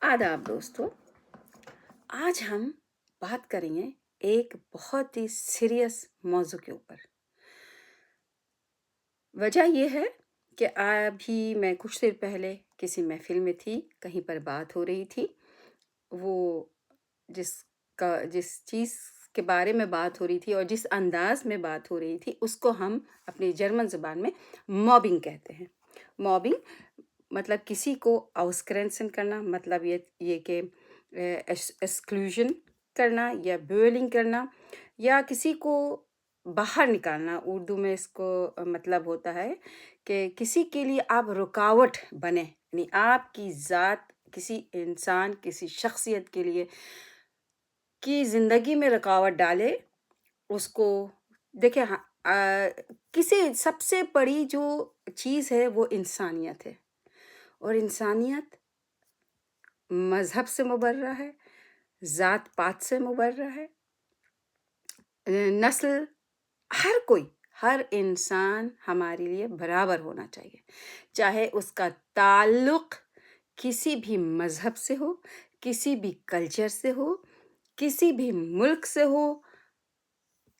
आदाब दोस्तों। आज हम बात करेंगे एक बहुत ही सीरियस मौजू के ऊपर। वजह यह है कि अभी मैं कुछ देर पहले किसी महफिल में थी, कहीं पर बात हो रही थी। वो जिस चीज़ के बारे में बात हो रही थी और जिस अंदाज में बात हो रही थी, उसको हम अपनी जर्मन ज़ुबान में मॉबिंग कहते हैं। मॉबिंग मतलब किसी को आउटग्रेंसन करना, मतलब ये कि एक्सक्लूजन करना या bullying करना या किसी को बाहर निकालना। उर्दू में इसको मतलब होता है कि किसी के लिए आप रुकावट बने, यानी आपकी ज़ात किसी इंसान, किसी शख्सियत के लिए की ज़िंदगी में रुकावट डाले, उसको देखिए। हाँ, किसी सबसे बड़ी जो चीज़ है वो इंसानियत है, और इंसानियत मज़हब से मुबर्रा है, ज़ात पात से मुबर्रा है, नस्ल, हर इंसान हमारे लिए बराबर होना चाहिए, चाहे उसका ताल्लुक़ किसी भी मज़हब से हो, किसी भी कल्चर से हो, किसी भी मुल्क से हो।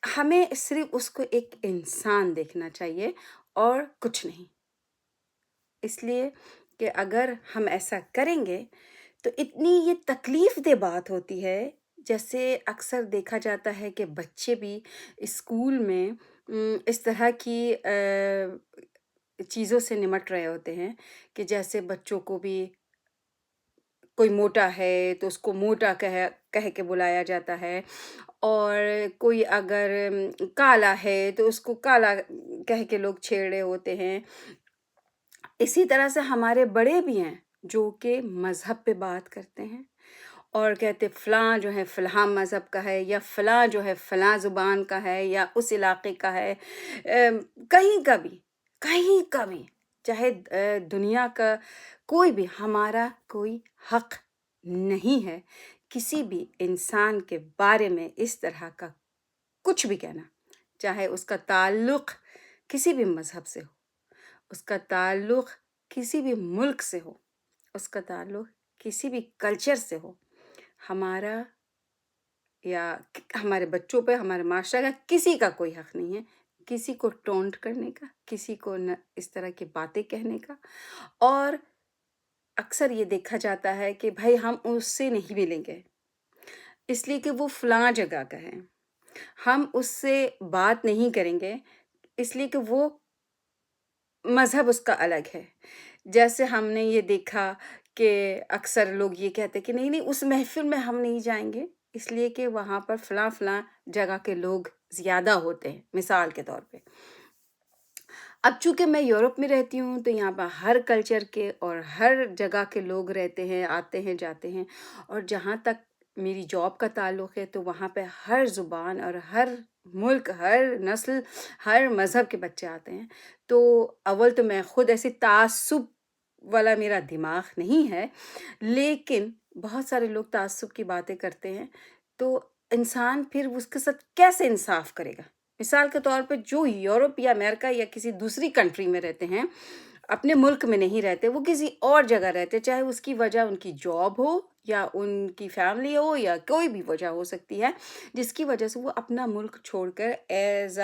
हमें सिर्फ उसको एक इंसान देखना चाहिए और कुछ नहीं। इसलिए कि अगर हम ऐसा करेंगे तो इतनी ये तकलीफ दे बात होती है। जैसे अक्सर देखा जाता है कि बच्चे भी स्कूल में इस तरह की चीज़ों से निमट रहे होते हैं कि जैसे बच्चों को भी कोई मोटा है तो उसको मोटा कह कह के बुलाया जाता है, और कोई अगर काला है तो उसको काला कह के लोग छेड़ रहे होते हैं। इसी तरह से हमारे बड़े भी हैं जो कि मज़हब पे बात करते हैं और कहते फ़लाँ जो है फ़लाँ मज़हब का है, या फ़लाँ जो है फ़लाँ ज़ुबान का है, या उस इलाके का है। कहीं का भी, चाहे दुनिया का कोई भी, हमारा कोई हक़ नहीं है किसी भी इंसान के बारे में इस तरह का कुछ भी कहना, चाहे उसका ताल्लुक़ किसी भी मज़हब से हो, उसका ताल्लुक़ किसी भी मुल्क से हो, उसका ताल्लुक़ किसी भी कल्चर से हो। हमारा या हमारे बच्चों पे, हमारे माशरे का किसी का कोई हक़ नहीं है किसी को टोंट करने का, किसी को न इस तरह की बातें कहने का। और अक्सर ये देखा जाता है कि भाई हम उससे नहीं मिलेंगे इसलिए कि वो फ़लाँ जगह का है, हम उससे बात नहीं करेंगे इसलिए कि वो मज़हब उसका अलग है। जैसे हमने ये देखा कि अक्सर लोग ये कहते हैं कि नहीं, नहीं उस महफ़िल में हम नहीं जाएँगे, इसलिए कि वहाँ पर फ़लाँ-फ़लाँ जगह के लोग ज़्यादा होते हैं, मिसाल के तौर पे। अब चूँकि मैं यूरोप में रहती हूँ, तो यहाँ पर हर कल्चर के और हर जगह के लोग रहते हैं, आते हैं, जाते हैं, और जहाँ तक मेरी जॉब का ताल्लुक़ है, तो वहाँ पे हर ज़ुबान और हर मुल्क, हर नस्ल, हर मज़हब के बच्चे आते हैं। तो अव्वल तो मैं खुद ऐसे ताज्जुब वाला मेरा दिमाग नहीं है, लेकिन बहुत सारे लोग ताज्जुब की बातें करते हैं, तो इंसान फिर उसके साथ कैसे इंसाफ़ करेगा? मिसाल के तौर पे जो यूरोप या अमेरिका या किसी दूसरी कंट्री में रहते हैं, अपने मुल्क में नहीं रहते, वो किसी और जगह रहते हैं, चाहे उसकी वजह उनकी जॉब हो या उनकी फैमिली हो या कोई भी वजह हो सकती है, जिसकी वजह से वो अपना मुल्क छोड़कर एज़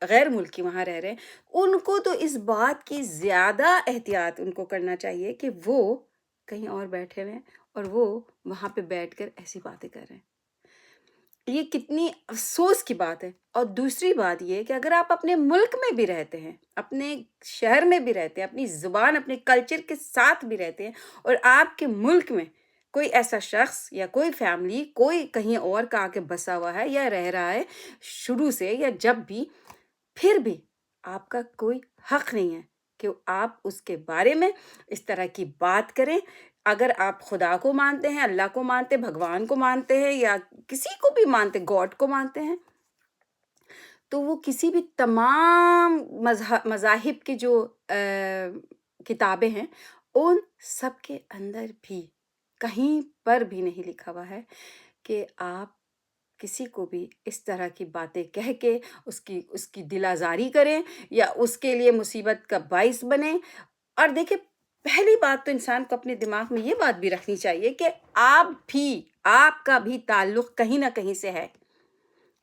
गैर मुल्की वहाँ रह रहे हैं। उनको तो इस बात की ज़्यादा एहतियात उनको करना चाहिए कि वो कहीं और बैठे हुए हैं और वो वहाँ पे बैठकर ऐसी बातें कर रहे हैं। ये कितनी अफ़सोस की बात है। और दूसरी बात ये है कि अगर आप अपने मुल्क में भी रहते हैं, अपने शहर में भी रहते हैं, अपनी ज़ुबान, अपने कल्चर के साथ भी रहते हैं, और आपके मुल्क में कोई ऐसा शख़्स या कोई फ़ैमिली, कोई कहीं और का आके बसा हुआ है या रह रहा है शुरू से या जब भी, फिर भी आपका कोई हक़ नहीं है कि आप उसके बारे में इस तरह की बात करें। अगर आप खुदा को मानते हैं, अल्लाह को मानते हैं, भगवान को मानते हैं या किसी को भी मानते, गॉड को मानते हैं, तो वो किसी भी तमाम मज़ाहिब की जो किताबें हैं, उन सब के अंदर भी कहीं पर भी नहीं लिखा हुआ है कि आप किसी को भी इस तरह की बातें कह के उसकी उसकी दिल आज़ारी करें या उसके लिए मुसीबत का बाइस बने। और देखिए, پہلی بات تو انسان کو اپنے دماغ میں یہ بات بھی رکھنی چاہیے کہ آپ کا بھی تعلق کہیں نہ کہیں سے ہے،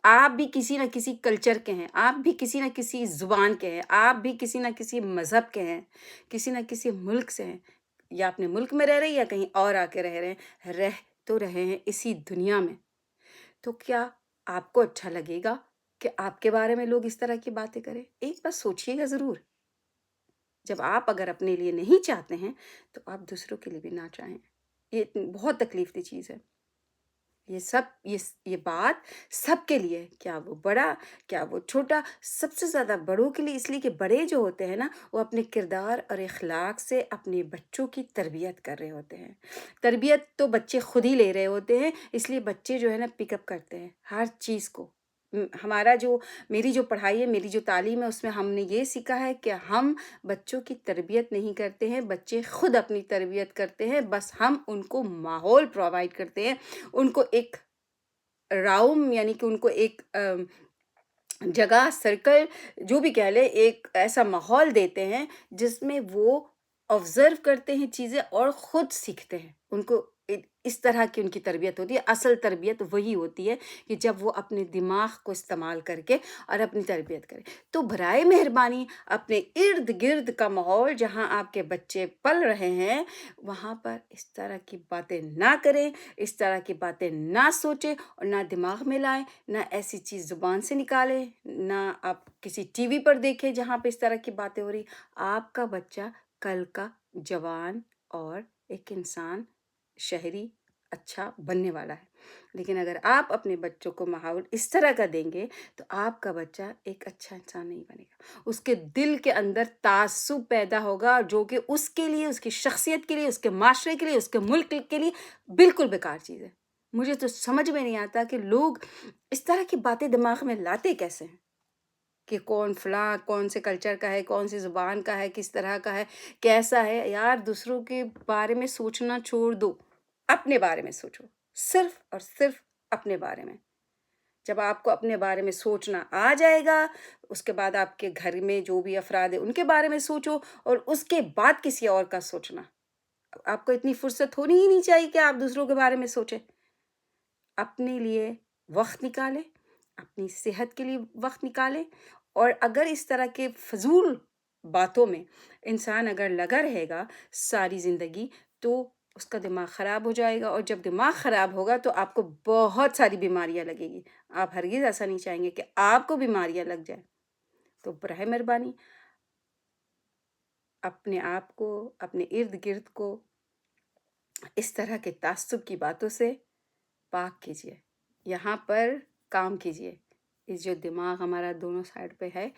آپ بھی کسی نہ کسی کلچر کے ہیں، آپ بھی کسی نہ کسی زبان کے ہیں، آپ بھی کسی نہ کسی مذہب کے ہیں، کسی نہ کسی ملک سے ہیں، یا اپنے ملک میں رہ رہے ہیں یا کہیں اور آ کے رہ رہے ہیں، رہ تو رہے ہیں اسی دنیا میں. تو کیا آپ کو اچھا لگے گا کہ آپ کے بارے میں لوگ اس طرح کی باتیں کریں؟ ایک بار سوچئے گا ضرور. جب آپ اگر اپنے لیے نہیں چاہتے ہیں تو آپ دوسروں کے لیے بھی نہ چاہیں. یہ بہت تکلیف دہ چیز ہے. یہ بات سب کے لیے ہے، کیا وہ بڑا کیا وہ چھوٹا، سب سے زیادہ بڑوں کے لیے، اس لیے کہ بڑے جو ہوتے ہیں نا وہ اپنے کردار اور اخلاق سے اپنے بچوں کی تربیت کر رہے ہوتے ہیں. تربیت تو بچے خود ہی لے رہے ہوتے ہیں، اس لیے بچے جو ہے نا پک اپ کرتے ہیں ہر چیز کو. میری جو پڑھائی ہے، میری جو تعلیم ہے، اس میں ہم نے یہ سیکھا ہے کہ ہم بچوں کی تربیت نہیں کرتے ہیں، بچے خود اپنی تربیت کرتے ہیں. بس ہم ان کو ماحول پرووائڈ کرتے ہیں، ان کو ایک راؤم یعنی کہ ان کو ایک جگہ، سرکل، جو بھی کہہ لے، ایک ایسا ماحول دیتے ہیں جس میں وہ آبزرو کرتے ہیں چیزیں اور خود سیکھتے ہیں. ان کو اس طرح کی ان کی تربیت ہوتی ہے. اصل تربیت وہی ہوتی ہے کہ جب وہ اپنے دماغ کو استعمال کر کے اور اپنی تربیت کرے. تو برائے مہربانی اپنے ارد گرد کا ماحول جہاں آپ کے بچے پل رہے ہیں وہاں پر اس طرح کی باتیں نہ کریں، اس طرح کی باتیں نہ سوچیں اور نہ دماغ میں لائیں، نہ ایسی چیز زبان سے نکالیں، نہ آپ کسی ٹی وی پر دیکھیں جہاں پہ اس طرح کی باتیں ہو رہی. آپ کا بچہ کل کا جوان اور ایک انسان، شہری اچھا بننے والا ہے. لیکن اگر آپ اپنے بچوں کو ماحول اس طرح کا دیں گے تو آپ کا بچہ ایک اچھا انسان نہیں بنے گا. اس کے دل کے اندر تعصب پیدا ہوگا جو کہ اس کے لیے، اس کی شخصیت کے لیے، اس کے معاشرے کے لیے، اس کے ملک کے لیے بالکل بیکار چیز ہے. مجھے تو سمجھ میں نہیں آتا کہ لوگ اس طرح کی باتیں دماغ میں لاتے کیسے ہیں کہ کون فلاں کون سے کلچر کا ہے، کون سی زبان کا ہے، کس طرح کا ہے، کیسا ہے. یار دوسروں کے بارے میں سوچنا چھوڑ دو، اپنے بارے میں سوچو، صرف اور صرف اپنے بارے میں. جب آپ کو اپنے بارے میں سوچنا آ جائے گا، اس کے بعد آپ کے گھر میں جو بھی افراد ہیں ان کے بارے میں سوچو، اور اس کے بعد کسی اور کا سوچنا. آپ کو اتنی فرصت ہونی ہی نہیں چاہیے کہ آپ دوسروں کے بارے میں سوچیں. اپنے لیے وقت نکالیں، اپنی صحت کے لیے وقت نکالیں. اور اگر اس طرح کے فضول باتوں میں انسان اگر لگا رہے گا ساری زندگی تو اس کا دماغ خراب ہو جائے گا، اور جب دماغ خراب ہوگا تو آپ کو بہت ساری بیماریاں لگے گی. آپ ہرگز ایسا نہیں چاہیں گے کہ آپ کو بیماریاں لگ جائیں. تو براہ مہربانی اپنے آپ کو، اپنے ارد گرد کو اس طرح کے تعصب کی باتوں سے پاک کیجیے. یہاں پر کام کیجیے. اس جو دماغ ہمارا دونوں سائڈ پہ ہے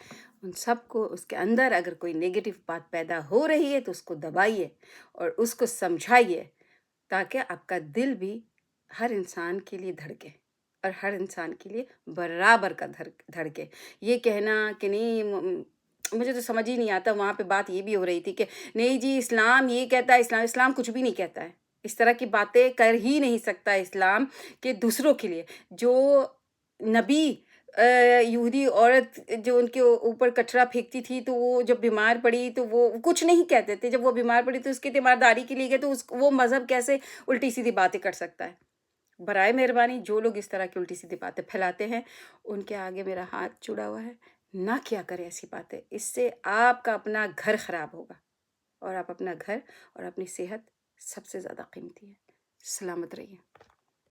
ان سب کو، اس کے اندر اگر کوئی نیگیٹو بات پیدا ہو رہی ہے تو اس کو دبائیے اور اس کو سمجھائیے، تاکہ آپ کا دل بھی ہر انسان کے لیے دھڑکے اور ہر انسان کے لیے برابر کا دھڑکے. یہ کہنا کہ نہیں، مجھے تو سمجھ ہی نہیں آتا. وہاں پہ بات یہ بھی ہو رہی تھی کہ نہیں جی اسلام یہ کہتا ہے، اسلام کچھ بھی نہیں کہتا ہے. اس طرح کی باتیں کر ہی نہیں سکتا اسلام کہ دوسروں کے لیے. جو نبی یہودی عورت جو ان کے اوپر کچرا پھینکتی تھی تو وہ جب بیمار پڑی تو وہ کچھ نہیں کہتے تھے. جب وہ بیمار پڑی تو اس کی تیمارداری کے لیے گئے تو وہ مذہب کیسے الٹی سیدھی باتیں کر سکتا ہے؟ برائے مہربانی جو لوگ اس طرح کی الٹی سیدھی باتیں پھیلاتے ہیں ان کے آگے میرا ہاتھ جڑا ہوا ہے. نہ کیا کرے ایسی باتیں. اس سے آپ کا اپنا گھر خراب ہوگا، اور آپ اپنا گھر اور اپنی صحت سب سے زیادہ قیمتی ہے. سلامت رہیے.